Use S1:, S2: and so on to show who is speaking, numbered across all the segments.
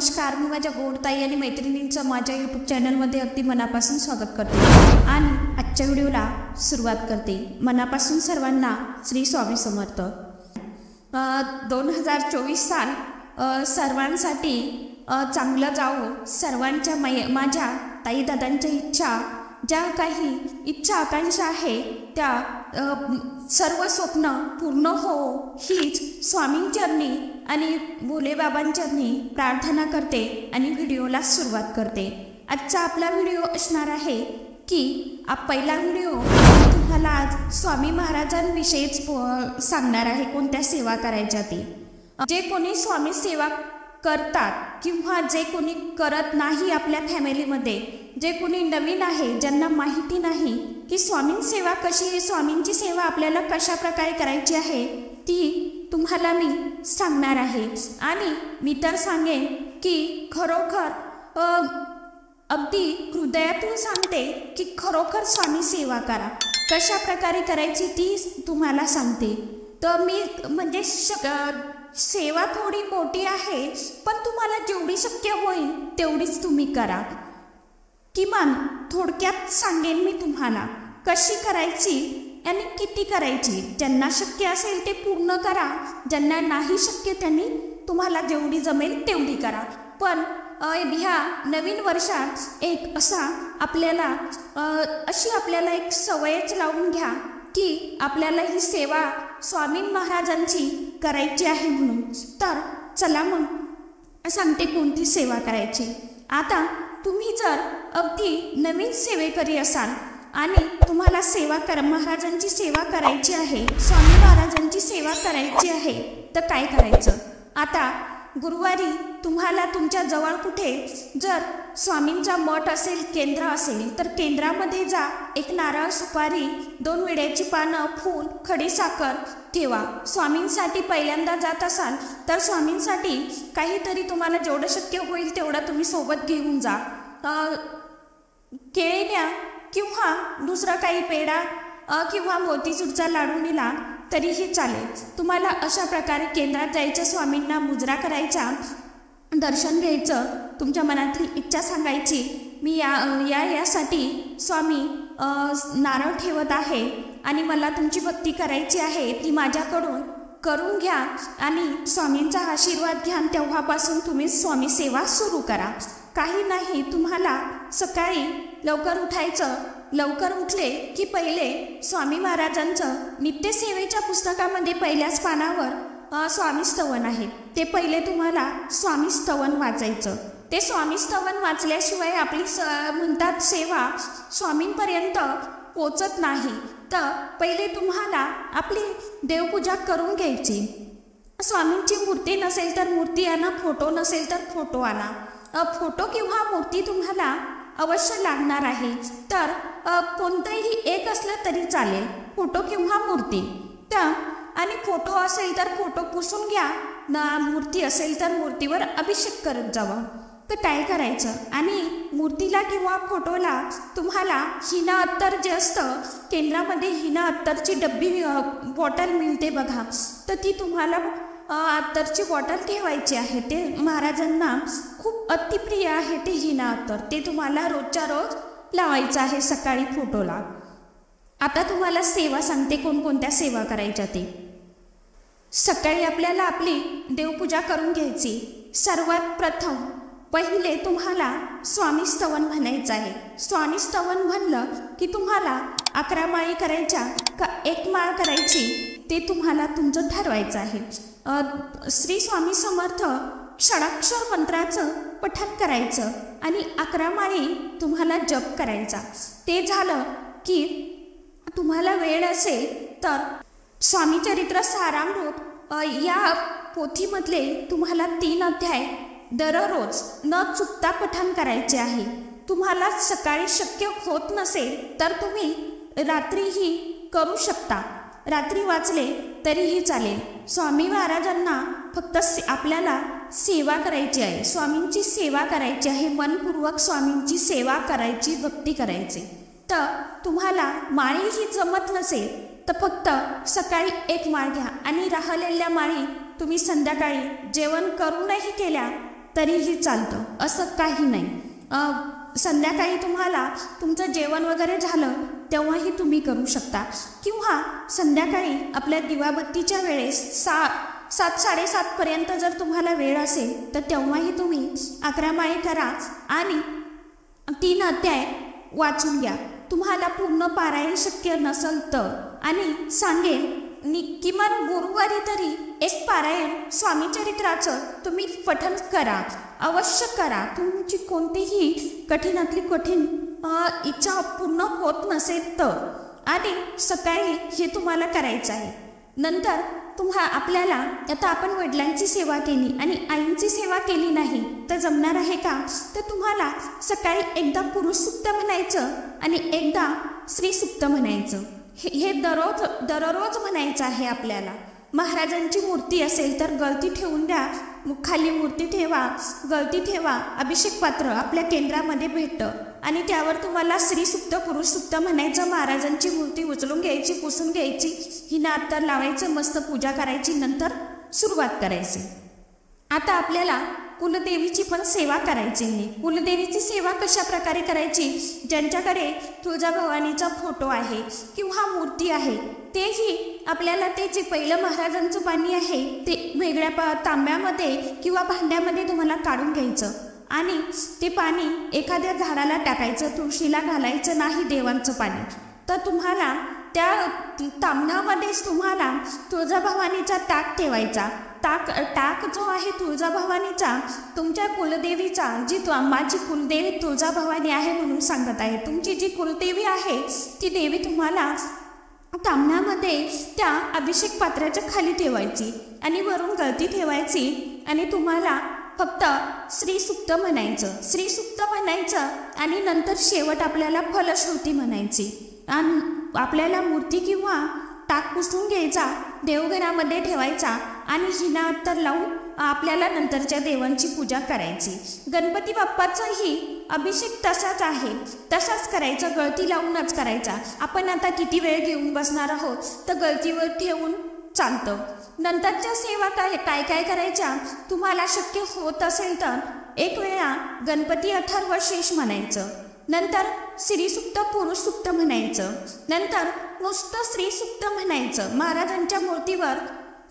S1: नमस्कार, मी माझ्या गोडताई आणि मैत्रिणींचं माझ्या यूट्यूब चॅनलमध्ये अगदी मनापासून स्वागत करते आणि आजच्या व्हिडिओला सुरुवात करते। मनापासून सर्वांना श्री स्वामी समर्थ। 2024 साल सर्वांसाठी चांगलं जावो। सर्वांच्या माझ्या ताई दादांच्या इच्छा, ज्या काही इच्छा आकांक्षा आहे त्या सर्व स्वप्न पूर्ण हो हीच स्वामींचरणी आणि भोलेबाबांचरणी प्रार्थना करते आणि व्हिडिओला सुरुवात करते। आजचा आपला व्हिडिओ असणार आहे की पहिला व्हिडिओ तुम्हाला आज स्वामी महाराजांविषयीच सांगणार आहे, कोणत्या सेवा करायच्या ते। जे कोणी स्वामी सेवा करतात किंवा जे कोणी करत नाही आपल्या फॅमिलीमध्ये, जे कोणी नवीन आहे, ज्यांना माहिती नाही की स्वामी सेवा कशी आहे, स्वामींची सेवा आपल्याला कशा प्रकारे करायची आहे, ती तुम्हाला मी सांगणार आहे। आणि मी तर सांगेन की खरोखर अगदी हृदयातून सांगते की खरोखर स्वामी सेवा करा। कशा प्रकारे करायची ती तुम्हाला सांगते। तर मी म्हणजे सेवा थोडी मोठी आहे, पण तुम्हाला जेवढी शक्य होईल तेवढीच तुम्ही करा। किमान थोडक्यात सांगेन मी तुम्हाला कशी करायची आणि किती करायची। ज्यांना शक्य असेल ते पूर्ण करा, ज्यांना नाही शक्य त्यांनी तुम्हाला जेवढी जमेल तेवढी करा। पण ह्या नवीन वर्षात एक असा आपल्याला एक सवयच लावून घ्या की आपल्याला ही सेवा स्वामी महाराजांची करायची आहे म्हणून। तर चला मग सांगते कोणती सेवा करायची। आता तुम्ही जर अगदी नवीन सेवेकरी असाल आणि तुम्हाला महाराजांची सेवा करायची आहे, स्वामी महाराजांची सेवा करायची आहे, तर काय करायचं। आता गुरुवारी तुम्हाला तुमच्या जवळ कुठे जर स्वामींचा मठ असेल, केंद्र असेल, तर केंद्रामध्ये जा। एक नारळ, सुपारी, 2 विड्याची पानं, फूल, खडीसाखर ठेवा। स्वामींसाठी पहिल्यांदा जात असाल तर स्वामींसाठी काहीतरी तुम्हाला जेवढं शक्य होईल तेवढं तुम्ही सोबत घेऊन जा। केळी न्या किंवा दुसरा काही पेढा किंवा मोतीचूरचा लाडू नेला तरीही चालेल। तुम्हाला अशा प्रकारे केंद्रात जायचं, स्वामींना मुजरा करायचा, दर्शन घ्यायचं, तुमच्या मनातली इच्छा सांगायची, मी यासाठी स्वामी नारळ ठेवत आहे आणि मला तुमची भक्ती करायची आहे, ती माझ्याकडून करून घ्या आणि स्वामींचा आशीर्वाद घ्या। तेव्हापासून तुम्ही स्वामी सेवा सुरू करा। काही नाही, तुम्हाला सकाळी लवकर उठायचं। लवकर उठले की पहिले स्वामी महाराजांचं नित्यसेवेच्या पुस्तकामध्ये पहिल्याच पानावर स्वामी स्तवन आहे, ते पहिले तुम्हाला स्वामी स्तवन वाचायचं। ते स्वामी स्तवन वाचल्याशिवाय आपली म्हणतात सेवा स्वामींपर्यंत पोचत नाही। तर पहिले तुम्हाला आपली देवपूजा करून घ्यायची। स्वामींची मूर्ती नसेल तर मूर्ती आणा, फोटो नसेल तर फोटो आणा। फोटो किंवा मूर्ती तुम्हाला अवश्य लागणार आहे, तर कोणतंही एक असलं तरी चालेल, फोटो किंवा मूर्ती। तर आणि फोटो असेल तर फोटो पुसून घ्या, मूर्ती असेल तर मूर्तीवर अभिषेक करत जावा। तर काय करायचं, आणि मूर्तीला किंवा फोटोला तुम्हाला हिना अत्तर जे असतं केंद्रामध्ये, हिना अत्तरची डब्बी बॉटल मिळते बघा, तर ती तुम्हाला अत्तरची बॉटल ठेवायची आहे। ते महाराजांना खूप अतिप्रिय आहे ते हिना अत्तर, ते तुम्हाला रोजच्या रोज लावायचं आहे सकाळी फोटोला। आता तुम्हाला सेवा सांगते कोणकोणत्या सेवा करायच्या ते। सकाळी आपल्याला आपली देवपूजा करून घ्यायची। सर्वात प्रथम पहिले तुम्हाला स्वामी स्तवन म्हणायचं आहे। स्वामी स्तवन म्हणलं की तुम्हाला 11 माळी करायच्या का 1 माळ करायची ते तुम्हाला तुमचं ठरवायचं आहे। श्री स्वामी समर्थ षडाक्षर मंत्राचं पठण करायचं आणि 11 माळी तुम्हाला जप करायचा। ते झालं की तुम्हाला वेळ असेल तर स्वामी चरित्र सारामृत या पोथीमधले तुम्हाला 3 अध्याय दररोज न चुकता पठण करायचे आहे। तुम्हाला सकाळी शक्य होत नसेल तर तुम्ही रात्रीही करू शकता, रात्री वाचले तरीही चालेल। स्वामी महाराजांना फक्त आपल्याला सेवा करायची आहे, स्वामींची सेवा करायची आहे, मनपूर्वक स्वामींची सेवा करायची, भक्ती करायची। तर तुम्हाला माळीही जमत नसेल तर फक्त सकाळी 1 माळ घ्या आणि राहिलेल्या माळी तुम्ही संध्याकाळी जेवण करूनही केल्या तरीही चालतं, असं काही नाही। संध्याकाळी तुम्हाला तुमचं जेवण वगैरे झालं तेव्हाही तुम्ही करू शकता, किंवा संध्याकाळी आपल्या दिवाबत्तीच्या वेळेस 7-7:30 जर तुम्हाला वेळ असेल तर तेव्हाही तुम्ही 11 माळी करा आणि 3 अध्याय वाचून घ्या। तुम्हाला पूर्ण पारायण शक्य नसेल तर, आणि सांगेन किमान गुरुवारी तरी एक पारायण स्वामी चरित्राचं तुम्ही पठण करा, अवश्य करा। तुमची कोणतीही कठीणातली कठीण इच्छा पूर्ण होत नसेल तर, आणि सकाळी हे तुम्हाला करायचं आहे। नंतर आपल्याला आता आपण वडिलांची सेवा केली आणि आईंची सेवा केली नाही तर जमणार आहे का? तर तुम्हाला सकाळी एकदा पुरुष सुक्त म्हणायचं आणि एकदा स्त्री सुक्त म्हणायचं। हे दररोज म्हणायचं आहे आपल्याला। महाराजांची मूर्ती असेल तर गळती ठेवून द्या, खाली मूर्ती ठेवा, गळती ठेवा, अभिषेक पात्र आपल्या केंद्रामध्ये भेटतं आणि त्यावर तुम्हाला स्त्री सुक्त पुरुष सुक्त म्हणायचं। महाराजांची मूर्ती उचलून घ्यायची, पुसून घ्यायची, हिना अत्तर लावायचं, मस्त पूजा करायची, नंतर सुरुवात करायची। आता आपल्याला कुलदेवीची पण सेवा करायची आहे। कुलदेवीची सेवा कशा प्रकारे करायची? ज्यांच्याकडे तुळजाभवानीचा फोटो आहे किंवा मूर्ती आहे तेही आपल्याला ते जे पहिलं महाराजांचं पाणी आहे ते वेगळ्या तांब्यामध्ये किंवा भांड्यामध्ये तुम्हाला काढून घ्यायचं आणि ते पाणी एखाद्या झाडाला टाकायचं, तुळशीला घालायचं नाही देवांचं पाणी। तर तुम्हाला त्या तांब्यामध्येच तुम्हाला तुळजाभवानीचा टाक ठेवायचा। टाक जो आहे तुळजाभवानीचा, तुमच्या कुलदेवीचा, जी माझी कुलदेवी तुळजाभवानी आहे म्हणून सांगत आहे, तुमची जी कुलदेवी आहे ती देवी तुम्हाला तांब्यामध्ये त्या अभिषेक पात्राच्या खाली ठेवायची आणि वरून गळती ठेवायची आणि तुम्हाला फक्त श्री सुक्त म्हणायचं, श्री सुक्त म्हणायचं आणि नंतर शेवट आपल्याला फलश्रुती म्हणायची। आणि आपल्याला मूर्ती किंवा टाक पुसून घ्यायचा, देवघरामध्ये ठेवायचा आणि हिना अत्तर लावून आपल्याला नंतरच्या देवांची पूजा करायची। गणपती बाप्पाचाही अभिषेक तसाच आहे, तसाच करायचं, गळती लावूनच करायचा। आपण आता किती वेळ घेऊन बसणार आहोत तर गळतीवर ठेवून चालतं। नंतरच्या सेवा काय करायच्या? तुम्हाला शक्य होत असेल तर एक वेळा गणपती अथर्वशीर्ष म्हणायचं, नंतर स्त्री सुक्त पुरुष सुक्त म्हणायचं, नंतर नुसतं स्त्री सुक्त म्हणायचं। महाराजांच्या मूर्तीवर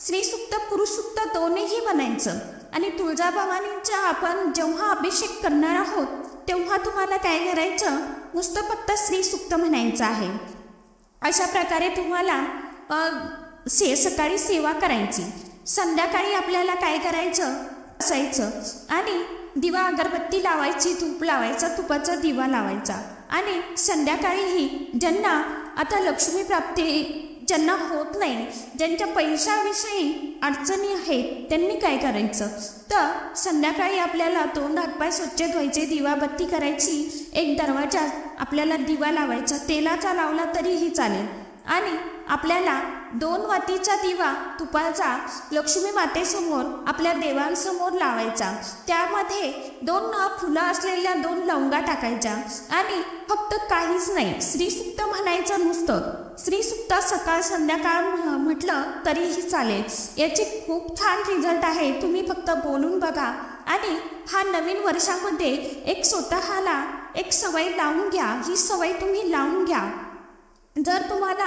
S1: स्त्री सुक्त पुरुष सुक्त दोन्हीही म्हणायचं आणि तुळजाभवानींचा आपण जेव्हा अभिषेक करणार आहोत तेव्हा तुम्हाला काय करायचं? नुसतं फक्त स्त्री सुक्त म्हणायचं आहे। अशा प्रकारे तुम्हाला सकाळी सेवा करायची। संध्याकाळी आपल्याला काय करायचं असायचं आणि दिवा अगरबत्ती लावायची, तूप लावायचा, तुपाचा दिवा लावायचा आणि संध्याकाळीही ज्यांना आता लक्ष्मी प्राप्ती ज्यांना होत नाही, ज्यांच्या पैशाविषयी अडचणी आहेत, त्यांनी काय करायचं? तर संध्याकाळी आपल्याला तोंड हातपाय स्वच्छ धुवायचे, दिवाबत्ती करायची, एक दरवाजा आपल्याला दिवा लावायचा, तेलाचा लावला तरीही चालेल आणि आपल्याला 2 वातीचा दिवा तुपाचा लक्ष्मी मातेसमोर आपल्या देवांसमोर लावायचा। त्यामध्ये 2 फुलं असलेल्या 2 लवंगा टाकायच्या आणि फक्त काहीच नाही, श्रीसुक्त म्हणायचं नुसतं। श्रीसुक्त सकाळ संध्याकाळ म्हटलं तरीही चालेल। याचे खूप छान रिझल्ट आहे, तुम्ही फक्त बोलून बघा आणि हा नवीन वर्षामध्ये एक स्वतःला एक सवय लावून घ्या। ही सवय तुम्ही लावून घ्या। जर तुम्हाला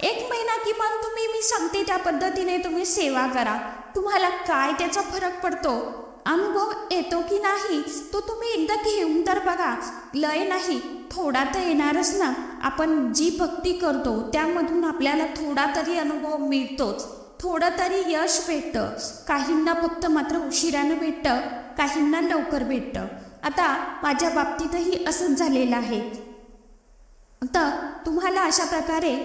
S1: 1 महिना किमान मी सांगते त्या पद्धतीने तुम्ही सेवा करा, तुम्हाला काय त्याचा फरक पडतो, अनुभव येतो की नाही तो तुम्ही एकदा घेऊन तर बघा। लय नाही, थोडा तर येणारच ना। आपण जी भक्ती करतो त्यामधून आपल्याला थोडा तरी अनुभव मिळतोच, थोडं तरी यश भेटतं। काहींना फक्त मात्र उशिरानं भेटतं, काहींना लवकर भेटतं। आता माझ्या बाबतीतही असंच झालेलं आहे। तर तुम्हाला अशा प्रकारे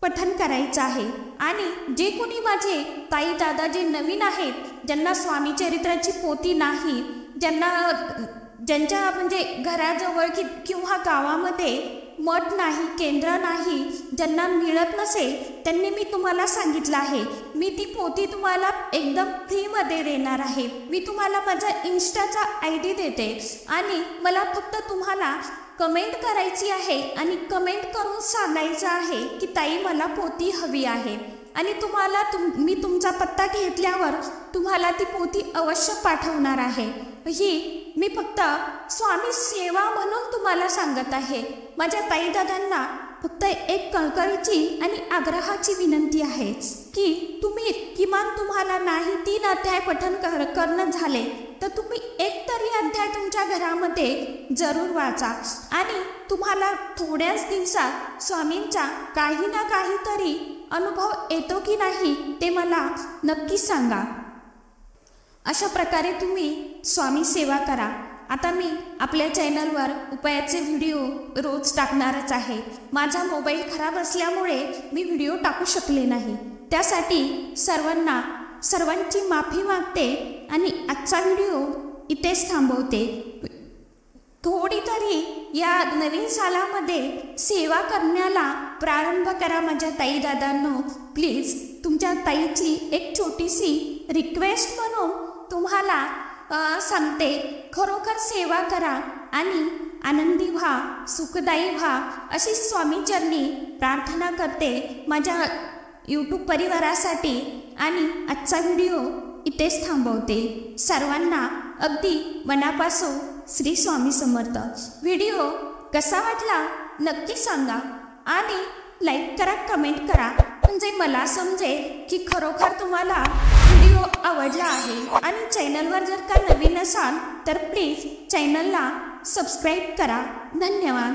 S1: पठण करायचं आहे आणि जे कोणी माझे ताई दादा जे नवीन आहेत, ज्यांना स्वामी चरित्राची पोथी नाही, ज्यांच्या म्हणजे घराजवळ किंवा गावामध्ये मठ नाही, केंद्र नाही, ज्यांना मिळत नसेल, त्यांनी मी तुम्हाला सांगितलं आहे मी ती पोथी तुम्हाला एकदम फ्रीमध्ये देणार आहे। मी तुम्हाला माझा इन्स्टाचा ID देते आणि मला फक्त तुम्हाला कमेंट करायची आहे आणि कमेंट करून सांगायचं आहे की ताई मला पोथी हवी आहे आणि तुम्हाला मी तुमचा पत्ता घेतल्यावर तुम्हाला ती पोथी अवश्य पाठवणार आहे। ही मी फक्त स्वामी सेवा म्हणून तुम्हाला सांगत आहे। माझ्या ताई दादांना फक्त एक कळकळीची आणि आग्रहाची विनंती आहे की तुम्ही किमान तुम्हाला नाही 3 अध्याय पठण करणं झाले तर तुम्ही एक तरी अध्याय तुमच्या घरामध्ये जरूर वाचा आणि तुम्हाला थोड्याच दिवसात स्वामींचा काही ना काहीतरी अनुभव येतो की नाही ते मला नक्की सांगा। अशा प्रकारे तुम्ही स्वामी सेवा करा। आता मी आपल्या चॅनलवर उपायाचे व्हिडिओ रोज टाकणारच आहे। माझा मोबाईल खराब असल्यामुळे मी व्हिडिओ टाकू शकले नाही, त्यासाठी सर्वांची माफी मागते आणि आजचा व्हिडिओ इथेच थांबवते। थोडी तरी या नवीन सालामध्ये सेवा करण्याला प्रारंभ करा माझ्या ताई दादांनो। प्लीज तुमच्या ताईची एक छोटीशी रिक्वेस्ट म्हणून तुम्हाला सांगते, खरोखर सेवा करा आणि आनंदी व्हा, सुखदायी व्हा अशी स्वामीचरणी प्रार्थना करते माझ्या यूट्यूब परिवारासाठी आणि आजचा व्हिडिओ इथेच थांबवते। सर्वांना अगदी मनापासून श्री स्वामी समर्थ। व्हिडिओ कसा वाटला नक्की सांगा आणि लाईक करा, कमेंट करा, म्हणजे मला समजेल की खरोखर तुम्हाला व्हिडिओ आवडला आहे। आणि चॅनलवर जर का नवीन असाल तर प्लीज चॅनलला सबस्क्राईब करा। धन्यवाद।